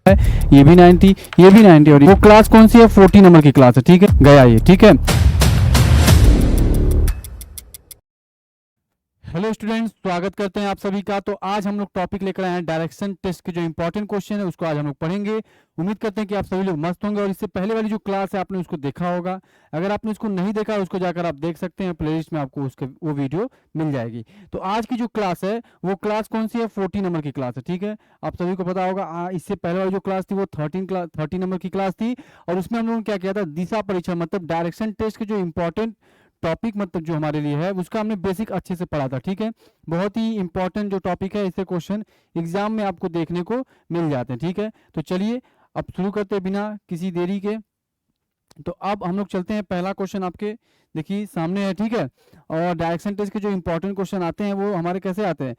ये भी 90, ये भी 90 और वो क्लास कौन सी है? 40 नंबर की क्लास है। ठीक है, गया ये। ठीक है, हेलो स्टूडेंट्स, स्वागत करते हैं आप सभी का। तो आज हम लोग टॉपिक लेकर आए हैं डायरेक्शन टेस्ट के जो इंपॉर्टेंट क्वेश्चन है उसको आज हम लोग पढ़ेंगे। उम्मीद करते हैं कि आप सभी लोग मस्त होंगे और इससे पहले वाली जो क्लास है आपने उसको देखा होगा। अगर आपने उसको नहीं देखा उसको जाकर आप देख सकते हैं, प्लेलिस्ट में आपको उसके वो वीडियो मिल जाएगी। तो आज की जो क्लास है वो क्लास कौन सी है? 40 नंबर की क्लास है। ठीक है, आप सभी को पता होगा इससे पहले वाली जो क्लास थी वो 30 नंबर की क्लास थी और उसमें हम लोगों ने क्या किया था? दिशा परीक्षा मतलब डायरेक्शन टेस्ट के जो इंपॉर्टेंट टॉपिक मतलब जो हमारे लिए है उसका हमने बेसिक अच्छे से पढ़ा था। ठीक है, बहुत ही इंपॉर्टेंट जो टॉपिक है, इससे क्वेश्चन एग्जाम में आपको देखने को मिल जाते हैं। ठीक है, तो चलिए अब शुरू करते हैं बिना किसी देरी के। तो अब हम लोग चलते हैं, पहला क्वेश्चन आपके देखिए सामने है। ठीक है, और डायरेक्शन टेस्ट के जो इंपॉर्टेंट क्वेश्चन आते हैं वो हमारे कैसे आते हैं?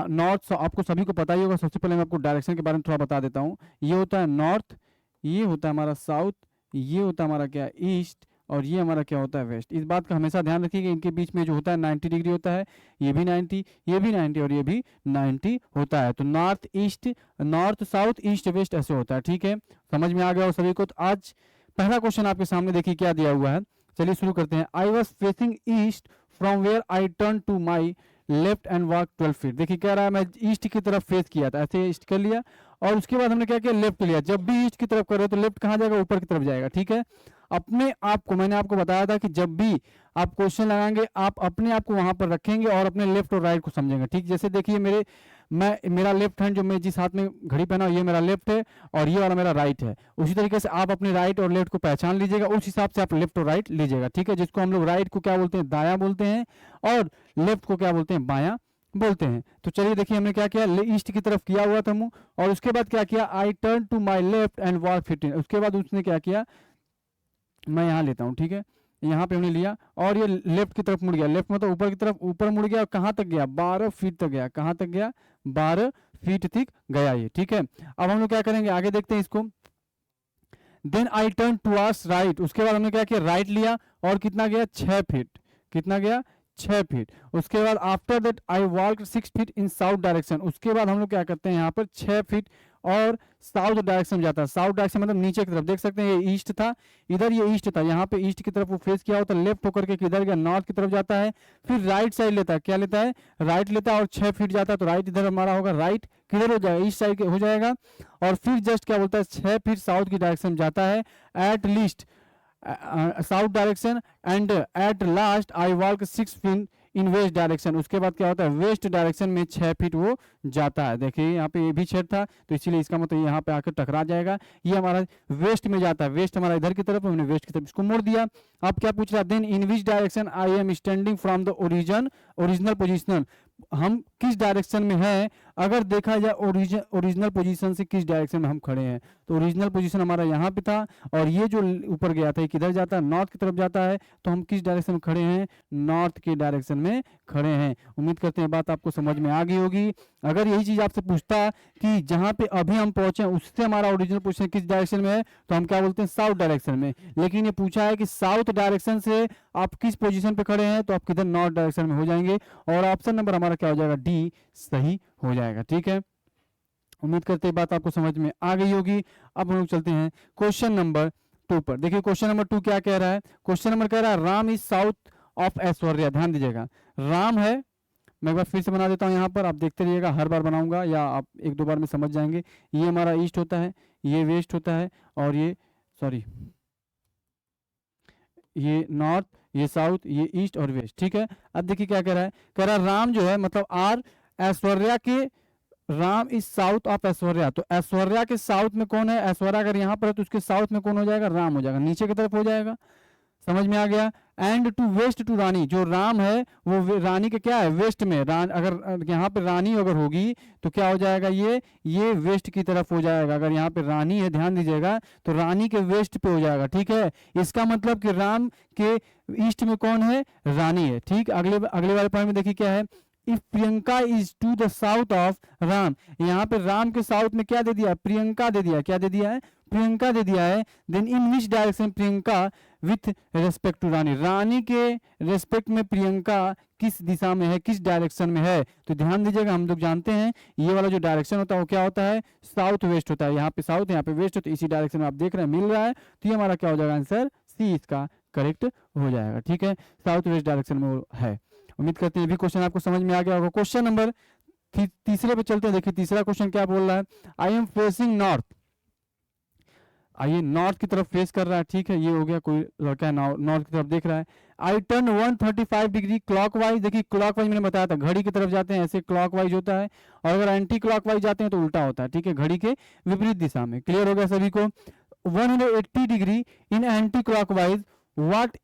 नॉर्थ, आपको सभी को पता ही होगा। सबसे पहले मैं आपको डायरेक्शन के बारे में थोड़ा बता देता हूँ। ये होता है नॉर्थ, ये होता है हमारा साउथ, ये होता है हमारा क्या? ईस्ट, और ये हमारा क्या होता है? वेस्ट। इस बात का हमेशा ध्यान रखिए कि इनके बीच में जो होता है 90 डिग्री होता है। ये भी 90, ये भी 90 और ये भी 90 होता है। तो north east, north south east west ऐसे होता है। ठीक है, समझ में आ गया हो सभी को? तो आज पहला क्वेश्चन आपके सामने देखिए क्या दिया हुआ है। चलिए शुरू करते हैं। I was facing east from where I turn to my left and walk 12 feet. देखिए कह रहा है मैं ईस्ट की तरफ फेस किया था, ऐसे ईस्ट कर लिया और उसके बाद हमने क्या किया? लेफ्ट लिया। जब भी ईस्ट की तरफ कर रहे हो तो लेफ्ट कहाँ जाएगा? ऊपर की तरफ जाएगा। ठीक है, अपने आप को, मैंने आपको बताया था कि जब भी आप क्वेश्चन लगाएंगे आप अपने आप को वहां पर रखेंगे और अपने लेफ्ट और राइट को समझेंगे। ठीक, जैसे देखिए मेरा लेफ्ट हैंड जो मैं जिस हाथ में घड़ी पहना ये मेरा लेफ्ट है और ये वाला मेरा राइट है। उसी तरीके से आप अपने राइट और लेफ्ट को पहचान लीजिएगा, उस हिसाब से आप लेफ्ट और राइट लीजिएगा। ठीक है, जिसको हम लोग राइट को क्या बोलते हैं? दायां बोलते हैं, और लेफ्ट को क्या बोलते हैं? बायां बोलते हैं। तो चलिए देखिए हमने क्या किया? ईस्ट की तरफ किया हुआ था मुंह, और उसके बाद क्या किया? I turn to my left and walk 15। उसके बाद उसने क्या किया? मैं यहाँ लेता हूँ। ठीक है, यहाँ पे हमने लिया और ये लेफ्ट की तरफ मुड़ गया। लेफ्ट मतलब ऊपर की तरफ, ऊपर मुड़ गया और कहाँ तक गया? 12 फीट तक गया। कहाँ तक गया? 12 फीट तक गया ये। ठीक है, अब हम लोग क्या करेंगे? आगे देखते हैं इसको। Then I turn towards right. उसके बाद हमने क्या किया? राइट लिया और कितना गया? 6 फीट। कितना गया? 6 फीट। उसके बाद after that I walk 6 feet in south direction. उसके बाद हम लोग क्या करते हैं? यहाँ पर 6 फीट और साउथ डायरेक्शन में जाता है। साउथ डायरेक्शन मतलब नीचे की तरफ। देख सकते हैं ये ईस्ट था, इधर ये ईस्ट था, यहाँ पे ईस्ट की तरफ वो फेस किया होता है। लेफ्ट होकर के किधर गया? नॉर्थ की तरफ जाता है। फिर राइट साइड लेता है। क्या लेता है? राइट लेता है और 6 फीट जाता है। तो राइट इधर हमारा होगा, राइट किधर हो जाएगा? ईस्ट साइड हो जाएगा। और फिर जस्ट क्या बोलता है? 6 फीट साउथ की डायरेक्शन में जाता है at least south direction, and at last I walk 6 feet in west direction. उसके बाद क्या होता है? वेस्ट डायरेक्शन में 6 फीट वो जाता है। देखिए यहाँ पे ये भी छेद था तो इसीलिए इसका मतलब यहाँ पे आकर टकरा जाएगा। ये हमारा वेस्ट में जाता है। वेस्ट हमारा इधर की तरफ, हमने वेस्ट की तरफ इसको मोड़ दिया। अब क्या पूछ रहा है? Then in which direction I am standing from the original position. हम किस डायरेक्शन में हैं? अगर देखा जाए ओरिजिनल पोजीशन से किस डायरेक्शन में हम खड़े हैं, तो ओरिजिनल पोजीशन हमारा यहाँ पे था और ये जो ऊपर गया था किधर जाता है? नॉर्थ की तरफ जाता है। तो हम किस डायरेक्शन में खड़े हैं? नॉर्थ के डायरेक्शन में खड़े हैं। उम्मीद करते हैं बात आपको समझ में आ गई होगी। अगर यही चीज आपसे पूछता कि जहाँ पे अभी हम पहुंचे उससे हमारा ओरिजिनल पोजीशन किस डायरेक्शन में है, तो हम क्या बोलते हैं? साउथ डायरेक्शन में। लेकिन ये पूछा है कि साउथ डायरेक्शन से आप किस पोजीशन पे खड़े हैं, तो आप किधर? नॉर्थ डायरेक्शन में हो जाएंगे और ऑप्शन नंबर हमारा क्या हो जाएगा? डी सही हो जाएगा। ठीक है, उम्मीद करते हैं बात आपको समझ में आ गई होगी। अब हम लोग चलते हैं क्वेश्चन नंबर 2 पर। देखिए क्वेश्चन नंबर 2 क्या कह रहा है? क्वेश्चन नंबर कह रहा है Ram is south of Aishwarya. ध्यान दीजिएगा, राम है, मैं एक बार फिर से बना देता हूँ यहाँ पर, आप देखते रहिएगा, हर बार बनाऊंगा या आप एक दो बार में समझ जाएंगे। ये हमारा ईस्ट होता है, ये वेस्ट होता है, और ये सॉरी ये नॉर्थ, ये साउथ, ये ईस्ट और वेस्ट। ठीक है, अब देखिए क्या कह रहा है? कह रहा है राम जो है मतलब आर ऐश्वर्या के, Ram is south of Aishwarya. तो ऐश्वर्या के साउथ में कौन है? ऐश्वर्या अगर यहाँ पर है तो उसके साउथ में कौन हो जाएगा? राम हो जाएगा, नीचे की तरफ हो जाएगा। समझ में आ गया? एंड टू वेस्ट टू रानी, जो राम है वो रानी के क्या है? वेस्ट में। अगर यहाँ पे रानी अगर होगी तो क्या हो जाएगा? ये वेस्ट की तरफ हो जाएगा। अगर यहाँ पे रानी है, ध्यान दीजिएगा, तो रानी के वेस्ट पे हो जाएगा। ठीक है, इसका मतलब कि राम के ईस्ट में कौन है? रानी है। ठीक, अगले वाले पॉइंट में देखिए क्या है? If Priyanka is to the south of Ram, यहाँ पे राम के साउथ में क्या दे दिया? प्रियंका दे दिया। क्या दे दिया है? प्रियंका दे दिया है। Then in which direction Priyanka with respect to Rani, Rani के रेस्पेक्ट में प्रियंका किस दिशा में है, किस डायरेक्शन में है। तो ध्यान दीजिएगा, हम लोग जानते हैं ये वाला जो डायरेक्शन होता है वो क्या होता है, साउथ वेस्ट होता है। यहाँ पे साउथ, यहाँ पे वेस्ट, तो इसी डायरेक्शन में आप देख रहे हैं मिल रहा है, तो ये हमारा क्या हो जाएगा आंसर, सी इसका करेक्ट हो जाएगा। ठीक है, साउथ वेस्ट डायरेक्शन में वो है। उम्मीद करते हैं ये भी क्वेश्चन आपको समझ में आ गया होगा। क्वेश्चन नंबर तीसरे पे चलते हैं। देखिए तीसरा क्वेश्चन क्या बोल रहा है, आई एम फेसिंग नॉर्थ। आइए नॉर्थ की तरफ फेस कर रहा है, ठीक है, ये हो गया, कोई लड़का है नॉर्थ की तरफ देख रहा है। I turn 135 degree clockwise. देखिए क्लॉकवाइज मैंने बताया था, घड़ी की तरफ जाते हैं ऐसे क्लॉकवाइज होता है, और अगर एंटी क्लॉकवाइज जाते हैं तो उल्टा होता है। ठीक है, घड़ी के विपरीत दिशा में। क्लियर हो गया सभी को। 180 degree in anti clockwise, what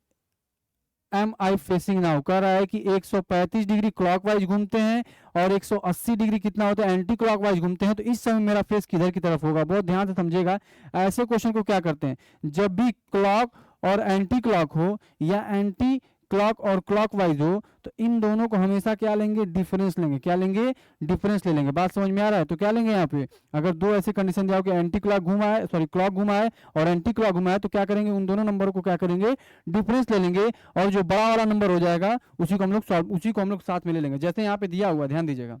am I facing now. कह रहा है कि 135 डिग्री क्लॉकवाइज घूमते हैं और 180 डिग्री कितना होता है, एंटी क्लॉकवाइज घूमते हैं। तो इस समय मेरा फेस किधर की तरफ होगा, बहुत ध्यान से समझिएगा। ऐसे क्वेश्चन को क्या करते हैं, जब भी क्लॉक और एंटी क्लॉक हो या एंटी क्लॉक और क्लॉकवाइज हो, तो इन दोनों को हमेशा क्या लेंगे, डिफरेंस लेंगे। क्या लेंगे, डिफरेंस ले लेंगे। बात समझ में आ रहा है, तो क्या लेंगे यहाँ पे, अगर दो ऐसे कंडीशन दिया हो कि एंटी क्लॉक घूमा है, सॉरी क्लॉक घूमा है और एंटी क्लॉक घूमा है, तो क्या करेंगे, उन दोनों नंबर को क्या करेंगे, डिफरेंस ले लेंगे, और जो बड़ा वाला नंबर हो जाएगा उसी को हम लोग साथ में ले लेंगे। जैसे यहाँ पे दिया हुआ, ध्यान दीजिएगा,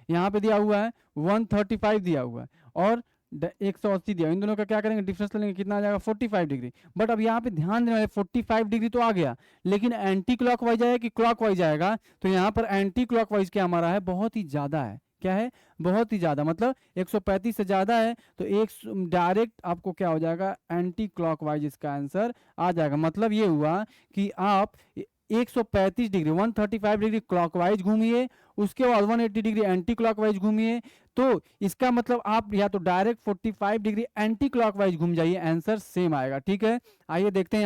यहाँ पे दिया हुआ है 135 दिया हुआ है और 180 दिया, इन दोनों का क्या करेंगे, डिफरेंस लेंगे, कितना आ जाएगा 45 डिग्री। बट अब यहाँ पे ध्यान देना है, 45 डिग्री तो आ गया, लेकिन एंटी क्लॉकवाइज आएगा कि क्लॉकवाइज आएगा, तो यहाँ पर एंटी क्लॉकवाइज क्या हमारा है, बहुत ही ज्यादा है। क्या है, बहुत ही ज्यादा, मतलब 135 से ज्यादा है, तो एक डायरेक्ट आपको क्या हो जाएगा, एंटी क्लॉकवाइज इसका आंसर आ जाएगा। मतलब ये हुआ कि आप 135 डिग्री 135 डिग्री क्लॉकवाइज घूमिए, उसके बाद 180 डिग्री एंटी क्लॉकवाइज घूमिए, तो इसका मतलब आप या तो डायरेक्ट 45 डिग्री एंटी क्लॉकवाइज घूम जाइए, आंसर सेम आएगा। ठीक है, आइए देखते हैं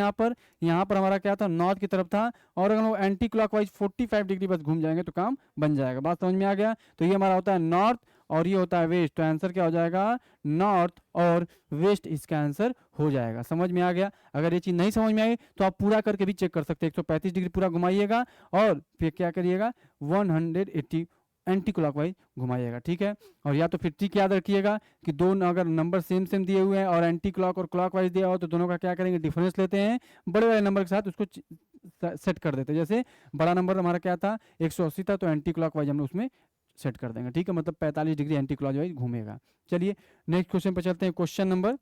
यहाँ पर हमारा क्या था, नॉर्थ की तरफ था, और अगर वो एंटी क्लॉकवाइज 45 डिग्री बस घूम जाएंगे तो काम बन जाएगा। बात समझ में आ गया। तो ये हमारा होता है नॉर्थ और ये होता है वेस्ट, तो आंसर क्या हो जाएगा, नॉर्थ और वेस्ट इसका आंसर हो जाएगा। समझ में आ गया। अगर ये चीज नहीं समझ में आई तो आप पूरा करके भी चेक कर सकते हैं। 135 डिग्री पूरा घुमाइएगा और फिर क्या करिएगा, 180 एंटी क्लॉकवाइज घुमाइएगा। ठीक है, और या तो फिर ट्रिक याद रखिएगा कि दोनों अगर नंबर सेम सेम दिए हुए हैं और एंटी क्लॉक और क्लॉकवाइज दिया हो, तो दोनों का क्या करेंगे, डिफरेंस लेते हैं, बड़े बड़े नंबर के साथ उसको सेट कर देते हैं। जैसे बड़ा नंबर हमारा क्या था, 180 था, तो एंटी क्लॉकवाइज हमने उसमें सेट कर देंगे। ठीक है, मतलब 45 डिग्री एंटी क्लॉकवाइज घूमेगा। चलिए नेक्स्ट क्वेश्चन पर चलते हैं, क्वेश्चन नंबर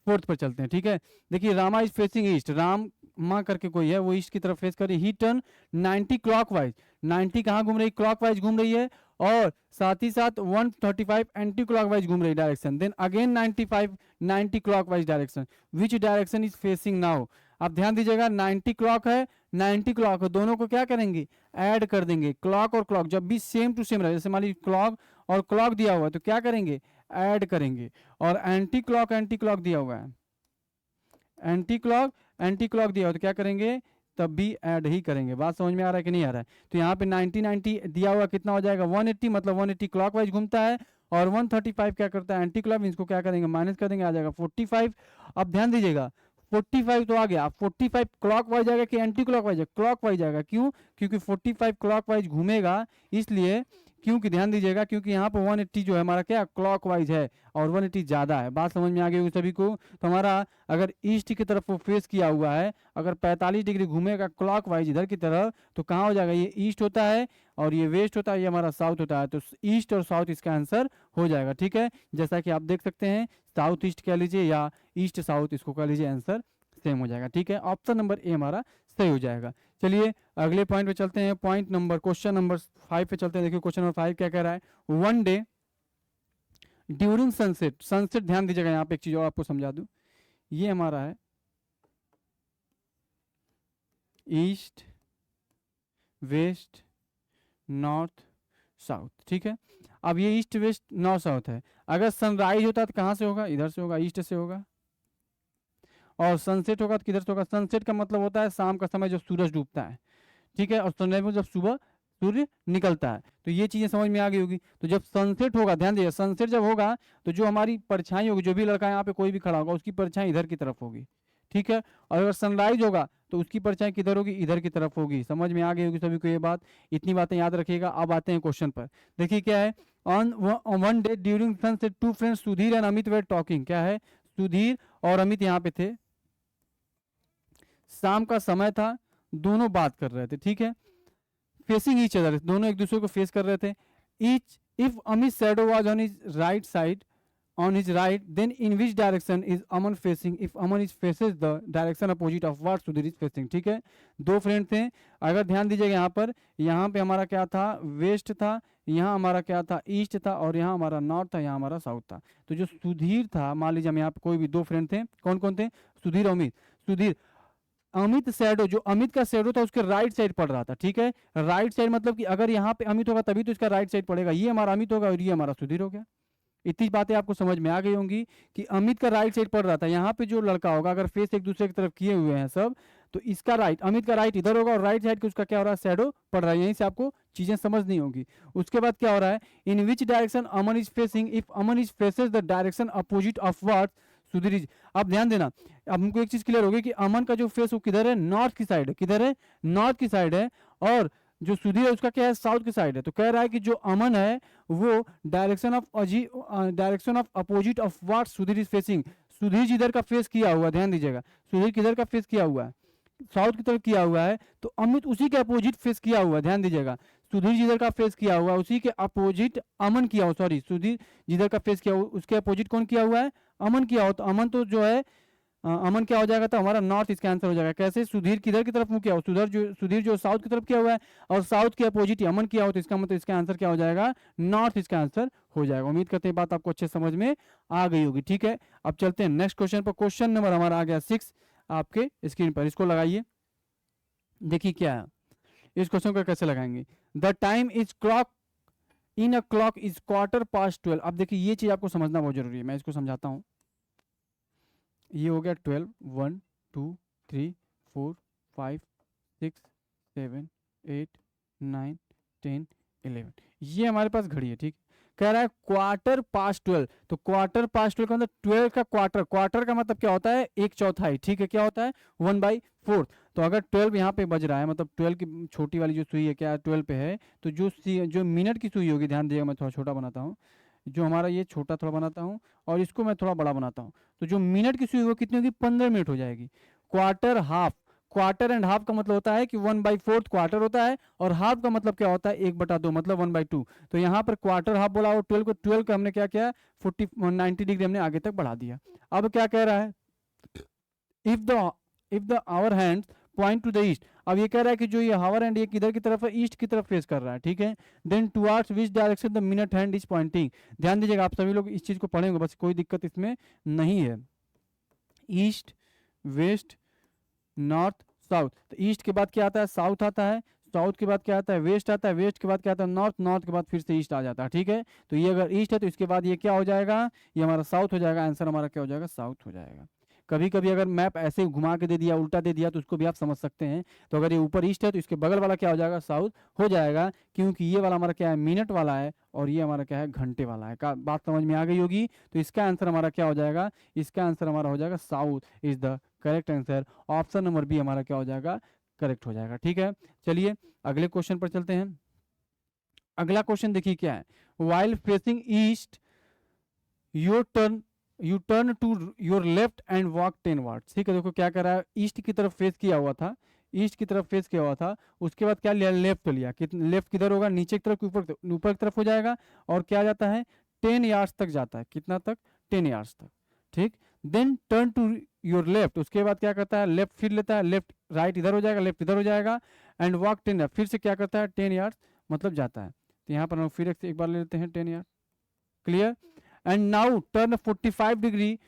4 पर चलते हैं। ठीक है, देखिए Rama is facing east, Ram माँ करके कोई है, वो ईस्ट की तरफ फेस कर रही है। ही टर्न 90 क्लॉकवाइज, 90 कहाँ घूम रही, क्लॉकवाइज घूम रही है, और साथ ही साथ 135 एंटी क्लॉकवाइज घूम रही direction, then again 95 90 clockwise direction, which direction is facing now. आप ध्यान दीजिएगा, 90 क्लॉक है, 90 क्लॉक है, दोनों को क्या करेंगे, ऐड कर देंगे। क्लॉक और क्लॉक जब भी सेम टू सेम रहे, जैसे मान लीजिए क्लॉक और क्लॉक दिया हुआ है, तो क्या करेंगे, ऐड करेंगे। और एंटी क्लॉक दिया हुआ है, एंटी क्लॉक दिया हुआ, तो क्या करेंगे, तब भी ऐड ही करेंगे। बात समझ में आ रहा है कि नहीं आ रहा है। तो यहाँ पे 90 दिया हुआ कितना हो जाएगा, 180, मतलब 180 क्लॉकवाइज घूमता है, और 135 क्या करता है, एंटी क्लॉक, इसको क्या करेंगे, माइनस कर देंगे, आ जाएगा 45। अब ध्यान दीजिएगा, 45 तो आ गया, 45 क्लॉकवाइज आएगा कि एंटी क्लॉकवाइज, क्लॉकवाइज आएगा। क्यों, क्योंकि 45 क्लॉकवाइज घूमेगा, इसलिए, क्योंकि ध्यान दीजिएगा, क्योंकि यहाँ पर 180 जो है हमारा क्या क्लॉकवाइज है और 180 ज्यादा है। बात समझ में आ गई होगी सभी को। तो हमारा अगर ईस्ट की तरफ वो फेस किया हुआ है, अगर 45 डिग्री घूमेगा क्लॉकवाइज इधर की तरफ, तो कहाँ हो जाएगा, ये ईस्ट होता है और ये वेस्ट होता है, ये हमारा साउथ होता है, तो ईस्ट और साउथ इसका आंसर हो जाएगा। ठीक है, जैसा कि आप देख सकते हैं, साउथ ईस्ट कह लीजिए या ईस्ट साउथ, इसको कह लीजिए, आंसर सेम हो जाएगा। ठीक है, ऑप्शन नंबर ए हमारा सही हो जाएगा। चलिए अगले पॉइंट पे चलते हैं, क्वेश्चन नंबर 5 पे चलते हैं। देखिए क्वेश्चन नंबर 5 क्या कह रहा है, one day during sunset, sunset ध्यान दीजिएगा, यहाँ पे एक चीज और आपको समझा दूं, ये हमारा है ईस्ट वेस्ट नॉर्थ साउथ। ठीक है, अब ये ईस्ट वेस्ट नॉर्थ साउथ है। अगर सनराइज होता है तो कहाँ से होगा, इधर से होगा, ईस्ट से होगा, और सनसेट होगा तो किधर से होगा, सनसेट का मतलब होता है शाम का समय जब सूरज डूबता है। ठीक है, और सनराइज में जब सुबह सूर्य निकलता है। तो ये चीजें समझ में आ गई होगी। तो जब सनसेट होगा, ध्यान दीजिए, सनसेट जब होगा तो जो हमारी परछाई होगी, जो भी लड़का यहाँ पे कोई भी खड़ा होगा, उसकी परछाई इधर की तरफ होगी। ठीक है, और अगर सनराइज होगा तो उसकी परछाई किधर होगी, इधर की तरफ होगी। समझ में आ गई होगी सभी को ये बात, इतनी बातें याद रखिएगा। अब आते हैं क्वेश्चन पर। देखिए क्या है, on one day during sunset two friends Sudhir and Amit were talking. क्या है, सुधीर और अमित यहाँ पे थे, शाम का समय था, दोनों बात कर रहे थे, ठीक है, फेसिंग ईच अदर, दोनों एक दूसरे को फेस कर रहे थे। Each if Amit shadow was on his right side, on his right, then in which direction is Aman facing? If Aman is faces the direction opposite of what Sudhir is facing, ठीक है, दो friend थे, अगर ध्यान दीजिएगा यहाँ पर, यहाँ पे हमारा क्या था, वेस्ट था, यहाँ हमारा क्या था, ईस्ट था, और यहाँ हमारा नॉर्थ था, यहाँ हमारा साउथ था। तो जो सुधीर था, मान लीजिए हम यहाँ पे कोई भी दो फ्रेंड थे, कौन कौन थे, सुधीर अमित, सुधीर अमित शैडो, जो अमित का शैडो था उसके राइट साइड पड़ रहा था, ठीक है, राइट साइड मतलब कि अगर यहाँ पे अमित होगा तभी तो इसका राइट साइड पड़ेगा, ये हमारा अमित होगा और ये हमारा सुधीर हो गया। इतनी बातें आपको समझ में आ गई होंगी कि अमित का राइट साइड पड़ रहा था, यहाँ पे जो लड़का होगा अगर फेस एक दूसरे की तरफ किए हुए हैं सब, तो इसका राइट, अमित का राइट इधर होगा और राइट साइड का उसका क्या हो रहा है, शैडो पड़ रहा है, यहीं से आपको चीजें समझनी होंगी। उसके बाद क्या हो रहा है, in which direction Aman is facing, if Aman is faces the direction opposite of what Sudhir is. अब ध्यान देना, अब हमको एक चीज क्लियर होगी कि अमन का जो फेस वो किधर है, नॉर्थ की साइड है, किधर है, नॉर्थ की साइड है, और जो सुधीर है उसका क्या है, साउथ की साइड है। तो कह रहा है कि जो अमन है वो direction of opposite of what Sudhir is facing, Sudhir जिधर का फेस किया हुआ, ध्यान दीजिएगा, सुधीर किधर का फेस किया हुआ है, साउथ की तरफ किया हुआ है, तो अमित उसी के अपोजिट फेस किया हुआ है, ध्यान दीजिएगा, सुधीर जिधर का फेस किया हुआ है उसी के अपोजिट अमन किया हुआ, सॉरी सुधीर जिधर का फेस किया हुआ उसके अपोजिट कौन किया हुआ है, अमन किया हुआ। तो अमन तो जो है अमन क्या हो जाएगा, तो हमारा नॉर्थ इसका आंसर हो जाएगा। कैसे, सुधीर किधर की तरफ मुंह किया हुआ, सुधीर जो साउथ की तरफ किया हुआ है और साउथ के अपोजिट अमन किया हुआ, तो इसका मतलब इसका आंसर क्या हो जाएगा, नॉर्थ इसका आंसर हो जाएगा। उम्मीद करते हैं बात आपको अच्छे समझ में आ गई होगी, ठीक है। अब चलते हैं नेक्स्ट क्वेश्चन पर। क्वेश्चन नंबर हमारा आ गया 6 आपके स्क्रीन पर, इसको लगाइए, देखिए क्या है इस क्वेश्चन को कैसे लगाएंगे। The time is clock in a clock is 12:15। अब देखिए ये चीज आपको समझना बहुत जरूरी है, मैं इसको समझाता हूँ। ये हो गया 12, 1 2 3 4 5 6 7 8 9 10 11, ये हमारे पास घड़ी है, ठीक। कह रहा है 12:15, तो 12:15 का मतलब 12 का क्वार्टर, क्वार्टर का मतलब क्या होता है, एक चौथाई, ठीक है, क्या होता है 1/4। तो अगर 12 यहाँ पे बज रहा है, मतलब 12 की छोटी वाली जो सुई है क्या 12 पे है, तो जो मिनट की सुई होगी, ध्यान दीजिएगा, मैं थोड़ा छोटा बनाता हूँ, जो हमारा ये छोटा थोड़ा बनाता हूँ और इसको मैं थोड़ा बड़ा बनाता हूँ, तो जो मिनट की सुई वो कितनी होगी, 15 मिनट हो जाएगी। Quarter half, quarter and half का मतलब होता है कि 1/4 क्वार्टर होता है, और हाफ का मतलब क्या होता है, 1/2 मतलब 1/2। तो यहाँ पर क्वार्टर हाफ बोला और 12 को हमने क्या किया, 90 डिग्री हमने आगे तक बढ़ा दिया। अब क्या कह रहा है, if the hour hand point to the east. अब ये कह रहा है कि जो ये हावर हैंड ये किधर की तरफ है, ईस्ट की तरफ फेस कर रहा है, ठीक है। Then towards which direction the minute hand is pointing. ध्यान दीजिएगा, आप सभी लोग इस चीज को पढ़ेंगे, बस कोई दिक्कत इसमें नहीं है। East, west, north, south. तो ईस्ट के बाद क्या आता है, साउथ आता है, साउथ के बाद क्या आता है, वेस्ट आता है, वेस्ट के बाद क्या आता है, नॉर्थ, नॉर्थ के बाद फिर से ईस्ट आ जाता है, ठीक है। तो ये अगर ईस्ट है तो इसके बाद ये क्या हो जाएगा, ये हमारा साउथ हो जाएगा, आंसर हमारा क्या हो जाएगा, साउथ हो जाएगा। कभी कभी अगर मैप ऐसे घुमा के दे दिया, उल्टा दे दिया, तो उसको भी आप समझ सकते हैं। तो अगर ये ऊपर ईस्ट है तो इसके बगल वाला क्या हो जाएगा, साउथ हो जाएगा, क्योंकि ये वाला हमारा क्या है, मिनट वाला है, और ये हमारा क्या है, घंटे वाला है। बात समझ में आ गई होगी। तो इसका आंसर हमारा क्या हो जाएगा, इसका आंसर हमारा हो जाएगा south is the correct answer. Option number B हमारा क्या हो जाएगा, करेक्ट हो जाएगा, ठीक है। चलिए अगले क्वेश्चन पर चलते हैं। अगला क्वेश्चन देखिए क्या है, while facing east you turn to your left and walk 10 watts. ठीक है, देखो क्या कर रहा है, ईस्ट की तरफ फेस किया हुआ था, ईस्ट की तरफ फेस किया हुआ था, उसके बाद क्या लिया, लेफ्ट लिया। लेफ्ट किधर होगा, नीचे की तरफ, ऊपर की तरफ हो जाएगा, और क्या जाता है 10 यार्ड्स तक जाता है, कितना तक, 10 यार्ड्स तक, ठीक। Then turn to your left, उसके बाद क्या करता है, लेफ्ट फिर लेता है, लेफ्ट राइट इधर हो जाएगा, लेफ्ट इधर हो जाएगा, एंड वॉक 10 यार्ड, फिर से क्या करता है 10 यार्ड्स मतलब जाता है। तो यहाँ पर हम फिर एक बार ले लेते हैं 10 yard, clear. And now turn 45 degree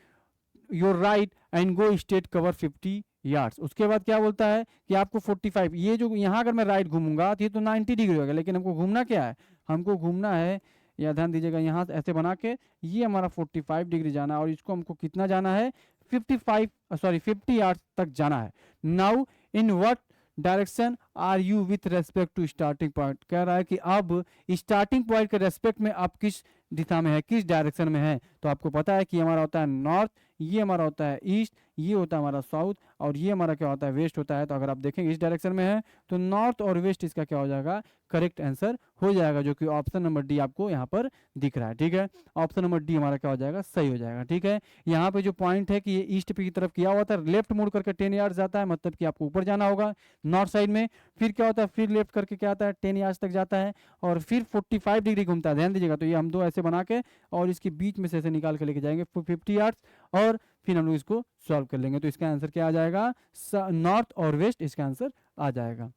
your right and go straight cover 50 yards. उसके बाद क्या बोलता है कि आपको 45, ये जो यहाँ अगर मैं राइट घूमूंगा तो ये तो 90 डिग्री होगा, लेकिन हमको घूमना क्या है, हमको घूमना है, या ध्यान दीजिएगा यहाँ से ऐसे बना के ये हमारा 45 डिग्री जाना है, और इसको हमको कितना जाना है 50 यार्ड्स तक जाना है। Now in what direction are you with respect to starting point. कह रहा है कि अब स्टार्टिंग पॉइंट के रेस्पेक्ट में आप किस दिशा में है, किस डायरेक्शन में है। तो आपको पता है कि हमारा होता है नॉर्थ, ये हमारा होता है ईस्ट, ये होता है हमारा साउथ, और ये हमारा क्या होता है वेस्ट होता है। तो अगर आप देखेंगे इस डायरेक्शन में है तो नॉर्थ और वेस्ट इसका क्या हो जाएगा, करेक्ट आंसर हो जाएगा, जो कि ऑप्शन नंबर डी आपको यहाँ पर दिख रहा है। ठीक है, ऑप्शन नंबर डी हमारा क्या हो जाएगा, सही हो जाएगा। ठीक है, यहाँ पे जो पॉइंट है कि ये ईस्ट की तरफ किया हुआ था, लेफ्ट मुड़ करके 10 यार्ड जाता है, मतलब कि आपको ऊपर जाना होगा नॉर्थ साइड में। फिर क्या होता है, फिर लेफ्ट करके क्या आता है 10 यार्ड तक जाता है, और फिर 45 डिग्री घूमता है। ध्यान दीजिएगा, तो ये हम दो ऐसे बना के और इसके बीच में से ऐसे निकाल के लेके जाएंगे 50 यार्ड, और फिर हम लोग इसको सॉल्व कर लेंगे। तो इसका आंसर क्या आ जाएगा, नॉर्थ और वेस्ट इसका आंसर आ जाएगा।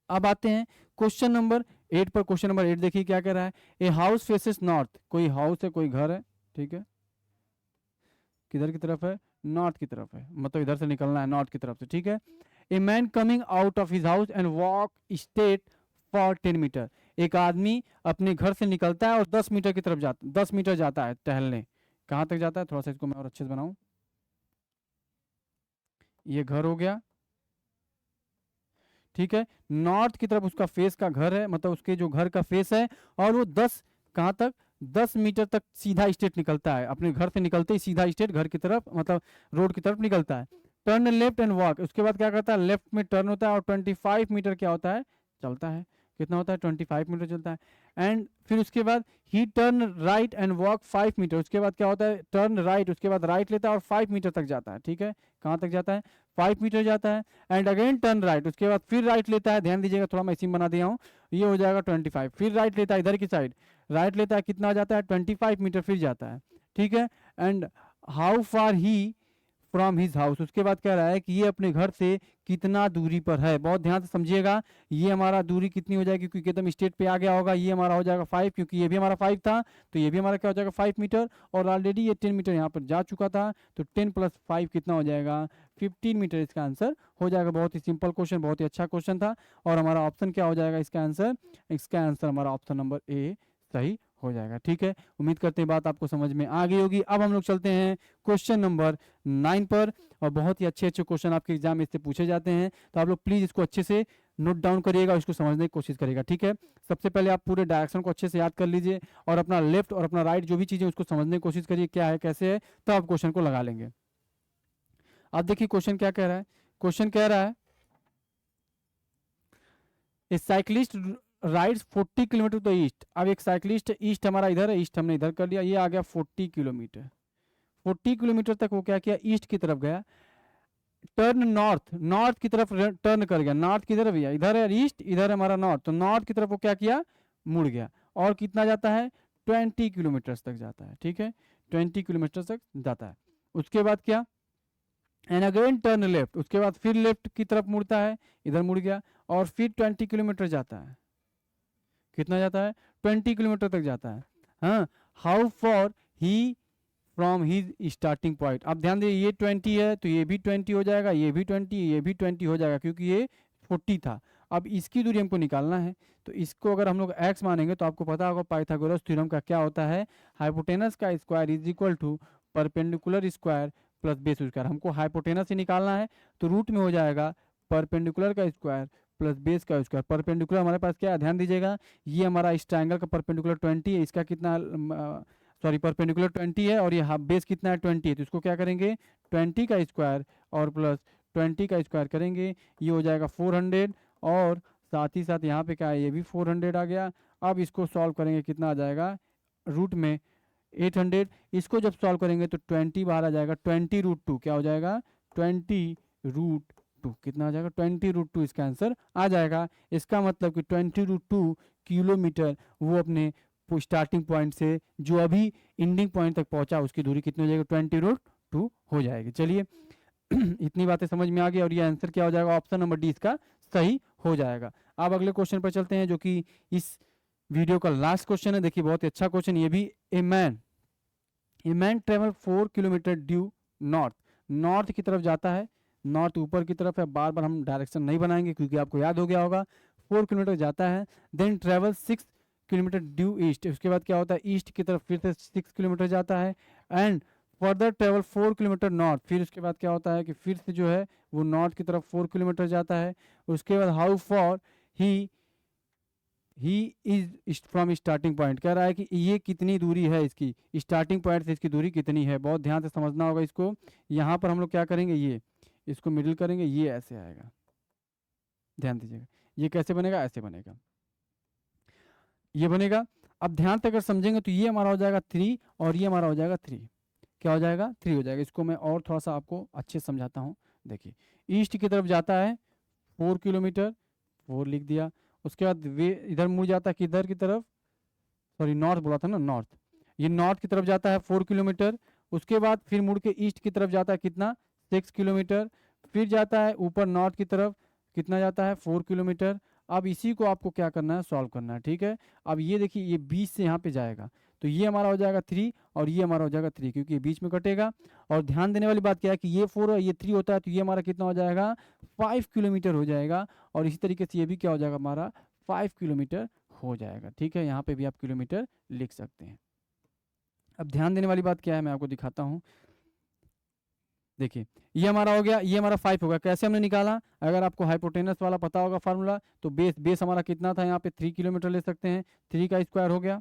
अब आते हैं क्वेश्चन नंबर 8 पर। क्वेश्चन नंबर 8 देखिए क्या कह रहा है, ए हाउस फेसेस नॉर्थ, कोई हाउस है, कोई घर है, ठीक है, किधर की तरफ है, नॉर्थ की तरफ है, मतलब इधर से निकलना है नॉर्थ की तरफ से। ठीक है, a man coming out of his house and walk straight for 10 metre, एक आदमी अपने घर से निकलता है और 10 मीटर की तरफ जाता, 10 मीटर जाता है टहलने। कहाँ तक जाता है, थोड़ा सा इसको मैं और अच्छे से बनाऊं, ये घर हो गया, ठीक है, नॉर्थ की तरफ उसका फेस का घर है, मतलब उसके जो घर का फेस है, और वो 10 कहाँ तक, 10 मीटर तक सीधा स्ट्रेट निकलता है, अपने घर से निकलते ही सीधा स्ट्रेट घर की तरफ, मतलब रोड की तरफ निकलता है। टर्न लेफ्ट एंड वॉक, उसके बाद क्या करता है, लेफ्ट में टर्न होता है और 25 मीटर क्या होता है, चलता है। कितना होता है, 25 मीटर चलता है। एंड फिर उसके बाद ही turn right and walk 5 metre, उसके बाद क्या होता है, टर्न राइट, उसके बाद राइट लेता है और 5 मीटर तक जाता है। ठीक है, कहाँ तक जाता है, 5 मीटर जाता है। एंड अगेन टर्न राइट, उसके बाद फिर राइट लेता है, ध्यान दीजिएगा थोड़ा मैं इसी में बना दिया हूँ, ये हो जाएगा 25। फिर राइट लेता है इधर की साइड, राइट लेता है, कितना जाता है 25 मीटर फिर जाता है। ठीक है, and how far he from his house, उसके बाद कह रहा है कि ये अपने घर से कितना दूरी पर है। बहुत ध्यान से समझिएगा, ये हमारा दूरी कितनी हो जाएगी, क्योंकि एकदम स्ट्रेट पे आ गया होगा, ये हमारा हो जाएगा 5, क्योंकि ये भी हमारा 5 था, तो ये भी हमारा क्या हो जाएगा 5 मीटर, और ऑलरेडी ये 10 मीटर यहाँ पर जा चुका था, तो 10 + 5 कितना हो जाएगा, 15 मीटर इसका आंसर हो जाएगा। बहुत ही सिंपल क्वेश्चन, बहुत ही अच्छा क्वेश्चन था, और हमारा ऑप्शन क्या हो जाएगा इसका आंसर, इसका आंसर हमारा ऑप्शन नंबर ए सही हो जाएगा। ठीक है, उम्मीद करते हैं बात आपको समझ में आ गई होगी। अब हम लोग चलते हैं क्वेश्चन नंबर 9 पर, और बहुत ही अच्छे अच्छे क्वेश्चन आपके एग्जाम में इससे पूछे जाते हैं, तो आप लोग प्लीज इसको अच्छे से नोट डाउन करिएगा, इसको समझने की कोशिश करिएगा। ठीक है, सबसे पहले आप पूरे डायरेक्शन को अच्छे से याद कर लीजिए, और अपना लेफ्ट और अपना राइट जो भी चीजें उसको समझने की कोशिश करिए, क्या है कैसे है, तो आप क्वेश्चन को लगा लेंगे। अब देखिए क्वेश्चन क्या कह रहा है, क्वेश्चन कह रहा है a cyclist rides 40 kilometre to the east. अब एक साइक्लिस्ट, ईस्ट हमारा इधर है, ईस्ट हमने इधर कर लिया, ये आ गया 40 किलोमीटर, 40 किलोमीटर तक वो क्या किया, ईस्ट की तरफ गया। टर्न नॉर्थ, नॉर्थ की तरफ टर्न कर गया, नॉर्थ की तरफ, इधर है ईस्ट, इधर है हमारा नॉर्थ, तो नॉर्थ की तरफ वो क्या किया, मुड़ गया, और कितना जाता है 20 किलोमीटर तक जाता है। ठीक है, 20 किलोमीटर तक जाता है। उसके बाद क्या, एंड अगेन टर्न लेफ्ट, उसके बाद फिर लेफ्ट की तरफ मुड़ता है, इधर मुड़ गया, और फिर 20 किलोमीटर जाता है, कितना जाता है 20 किलोमीटर तक जाता है। हाँ, how for he from his starting point. अब ध्यान दीजिए, ये 20 है तो ये भी 20 हो जाएगा, ये भी 20, ये भी 20 हो जाएगा, क्योंकि ये 40 था। अब इसकी दूरी हमको निकालना है, तो इसको अगर हम लोग x मानेंगे, तो आपको पता होगा पाइथागोरस थ्योरम का क्या होता है, हाइपोटेनस का square is equal to perpendicular square plus base square. हमको हाइपोटेनस ही निकालना है, तो रूट में हो जाएगा परपेंडिकुलर का स्क्वायर प्लस बेस का स्क्वायर। परपेंडिकुलर हमारे पास क्या है, ध्यान दीजिएगा, ये हमारा इस ट्रायंगल का परपेंडिकुलर 20 है, इसका कितना, सॉरी परपेंडिकुलर 20 है, और ये हाफ बेस कितना है 20 है, तो इसको क्या करेंगे 20 का स्क्वायर और प्लस 20 का स्क्वायर करेंगे, ये हो जाएगा 400, और साथ ही साथ यहाँ पे क्या है, ये भी 400 आ गया। अब इसको सॉल्व करेंगे, कितना आ जाएगा, रूट में 800, इसको जब सॉल्व करेंगे तो 20 बाहर आ जाएगा, 20√2 क्या हो जाएगा 20√2, कितना आ जाएगा 20√2, इसका आंसर आ जाएगा। इसका मतलब कि 20√2 किलोमीटर वो अपने स्टार्टिंग पॉइंट से जो अभी एंडिंग पॉइंट तक पहुंचा, उसकी दूरी कितनी हो जाएगी 20√2 हो जाएगी। चलिए इतनी बातें समझ में आ गई, और ये आंसर क्या हो जाएगा, ऑप्शन नंबर डी इसका सही हो जाएगा। अब अगले क्वेश्चन पर चलते हैं, जो कि इस वीडियो का लास्ट क्वेश्चन है। देखिए बहुत ही अच्छा क्वेश्चन, ये भी a man travel 4 kilometre due north, north की तरफ जाता है, नॉर्थ ऊपर की तरफ है, बार बार हम डायरेक्शन नहीं बनाएंगे क्योंकि आपको याद हो गया होगा, 4 किलोमीटर जाता है। Then travel 6 kilometre due east, उसके बाद क्या होता है ईस्ट की तरफ फिर से 6 किलोमीटर जाता है। And further travel 4 kilometre north, फिर उसके बाद क्या होता है कि फिर से जो है वो नॉर्थ की तरफ 4 किलोमीटर जाता है। उसके बाद how for he he is from starting point, कह रहा है कि ये कितनी दूरी है, इसकी स्टार्टिंग पॉइंट से इसकी दूरी कितनी है। बहुत ध्यान से समझना होगा इसको। यहाँ पर हम लोग क्या करेंगे, ये इसको मिडिल करेंगे, ये ऐसे आएगा, ध्यान दीजिएगा। ये कैसे बनेगा, ऐसे बनेगा, ये बनेगा। अब ध्यान से अगर समझेंगे तो ये हमारा हो जाएगा 3 और ये हमारा हो जाएगा 3। क्या हो जाएगा, 3 हो जाएगा। इसको मैं और थोड़ा सा आपको अच्छे से समझाता हूँ। देखिए, ईस्ट की तरफ जाता है 4 किलोमीटर, 4 लिख दिया। उसके बाद वे इधर मुड़ जाता है किधर की तरफ, सॉरी नॉर्थ बोला था ना, नॉर्थ। ये नॉर्थ की तरफ जाता है 4 किलोमीटर। उसके बाद फिर मुड़ के ईस्ट की तरफ जाता है कितना, 6 किलोमीटर। फिर जाता है ऊपर नॉर्थ की तरफ, कितना जाता है, 4 किलोमीटर। अब इसी को आपको क्या करना है, सॉल्व करना है, ठीक है। अब ये देखिए, ये बीच से यहाँ पे जाएगा, तो ये हमारा हो जाएगा 3 और ये हमारा हो जाएगा 3, क्योंकि ये बीच में कटेगा। और ध्यान देने वाली बात क्या है कि ये 4 और ये 3 होता है, तो ये हमारा कितना हो जाएगा, 5 किलोमीटर हो जाएगा। और इसी तरीके से ये भी क्या हो जाएगा, हमारा 5 किलोमीटर हो जाएगा, ठीक है। यहाँ पे भी आप किलोमीटर लिख सकते हैं। अब ध्यान देने वाली बात क्या है, मैं आपको दिखाता हूँ। देखिए, ये हमारा हो गया, ये हमारा 5 होगा। कैसे हमने निकाला, अगर आपको हाइपोटेनस वाला पता होगा फार्मूला, तो बेस हमारा कितना था, यहाँ पे 3 किलोमीटर ले सकते हैं। 3 का स्क्वायर हो गया,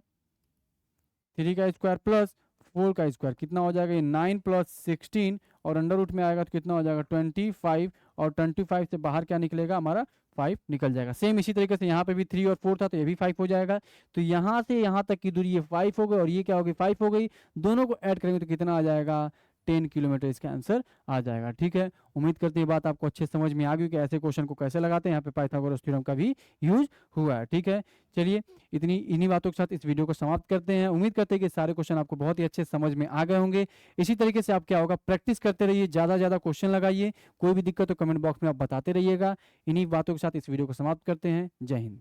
3 का स्क्वायर प्लस 4 का स्क्वायर, कितना हो जाएगा, ये 9 प्लस 16 और अंडर रूट में आएगा तो कितना हो जाएगा, 25। और 25 से बाहर क्या निकलेगा, हमारा 5 निकल जाएगा। सेम इसी तरीके से यहाँ पे भी 3 और 4 था, तो ये भी 5 हो जाएगा। तो यहाँ से यहाँ तक की दूरी ये 5 हो गई और ये क्या होगी, 5 हो गई। दोनों को ऐड करेंगे तो कितना आ जाएगा, 10 किलोमीटर इसका आंसर आ जाएगा, ठीक है। उम्मीद करते हैं बात आपको अच्छे समझ में आ गई कि ऐसे क्वेश्चन को कैसे लगाते हैं। यहाँ पे पाइथागोरस थ्योरम का भी यूज हुआ है, ठीक है। चलिए, इन्हीं बातों के साथ इस वीडियो को समाप्त करते हैं। उम्मीद करते हैं कि सारे क्वेश्चन आपको बहुत ही अच्छे समझ में आ गए होंगे। इसी तरीके से आप क्या होगा, प्रैक्टिस करते रहिए, ज़्यादा ज़्यादा क्वेश्चन लगाइए। कोई भी दिक्कत हो कमेंट बॉक्स में आप बताते रहिएगा। इन्हीं बातों के साथ इस वीडियो को समाप्त करते हैं। जय हिंद।